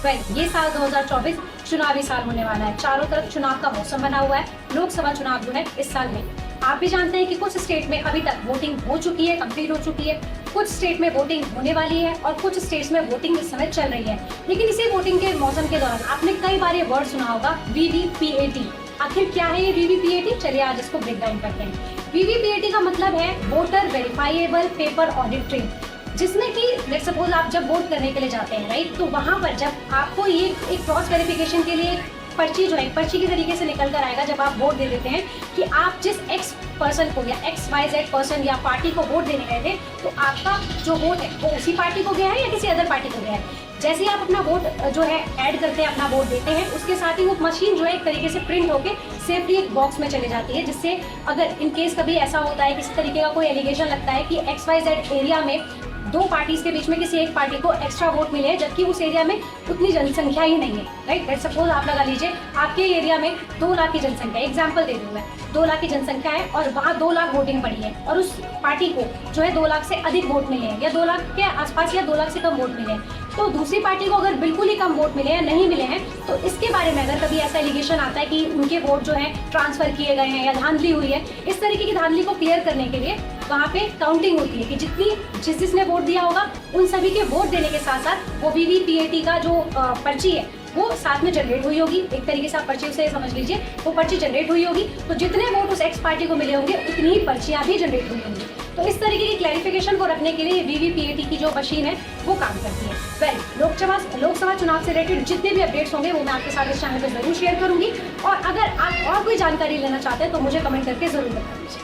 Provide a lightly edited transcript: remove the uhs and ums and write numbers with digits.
ये साल 2024 चुनावी साल होने वाला है। चारों तरफ चुनाव का मौसम बना हुआ है। लोकसभा चुनाव जो है इस साल में, आप भी जानते हैं कि कुछ स्टेट में अभी तक वोटिंग हो चुकी है, कंप्लीट हो चुकी है। कुछ स्टेट में वोटिंग होने वाली है और कुछ स्टेट्स में वोटिंग इस समय चल रही है। लेकिन इसी वोटिंग के मौसम के दौरान आपने कई बार ये वर्ड सुना होगा, वीवीपीएटी। आखिर क्या है ये वीवीपीएटी? चलिए आज इसको ब्रेक डाउन करते हैं। वीवीपीएटी का मतलब है voter verifiable paper audit trail, जिसमें कि लेट्स सपोज आप जब वोट करने के लिए जाते हैं, राइट, तो वहां पर जब आपको ये एक क्रॉस वेरिफिकेशन के लिए पर्ची जो है पर्ची के तरीके से निकल कर आएगा, जब आप वोट दे देते हैं कि आप जिस एक्स पर्सन को या XYZ पर्सन या पार्टी को वोट देने गए थे, तो आपका जो वोट है वो उसी पार्टी को गया है या किसी अदर पार्टी को गया है। जैसे ही आप अपना वोट जो है ऐड करते हैं, अपना वोट देते हैं, उसके साथ ही वो मशीन जो है एक तरीके से प्रिंट होके सेफली एक बॉक्स में चले जाती है, जिससे अगर इन केस कभी ऐसा होता है, किसी तरीके का कोई एलिगेशन लगता है कि XYZ एरिया में दो पार्टीज के बीच में किसी एक पार्टी को एक्स्ट्रा वोट मिले हैं, जबकि उस एरिया में उतनी जनसंख्या ही नहीं है, राइट। लेट्स सपोज आप लगा लीजिए आपके एरिया में 2 लाख की जनसंख्या, एग्जांपल दे दूं मैं, 2 लाख की जनसंख्या है और वहाँ 2 लाख वोटिंग पड़ी है और उस पार्टी को जो है 2 लाख से अधिक वोट मिले हैं या 2 लाख के आसपास या 2 लाख से कम वोट मिले हैं। तो दूसरी पार्टी को अगर बिल्कुल ही कम वोट मिले हैं, नहीं मिले हैं, तो इसके बारे में अगर कभी ऐसा एलिगेशन आता है कि उनके वोट जो है ट्रांसफर किए गए हैं या धांधली हुई है, इस तरीके की धांधली को क्लियर करने के लिए वहाँ पे काउंटिंग होती है कि जिसने वोट दिया होगा उन सभी के वोट देने के साथ साथ वो वीवीपीएटी का जो पर्ची है वो साथ में जनरेट हुई होगी। एक तरीके से आप पर्ची उसे समझ लीजिए, वो पर्ची जनरेट हुई होगी, तो जितने वोट उस एक्स पार्टी को मिले होंगे उतनी ही पर्चियां भी जनरेट हुई होंगी। तो इस तरीके की क्लैरिफिकेशन को रखने के लिए वीवीपीएटी की जो मशीन है वो काम करती है। लोकसभा चुनाव से रिलेटेड जितने भी अपडेट्स होंगे वो मैं आपके साथ इस चैनल पर जरूर शेयर करूंगी, और अगर आप और कोई जानकारी लेना चाहते हैं तो मुझे कमेंट करके जरूर बता दीजिए।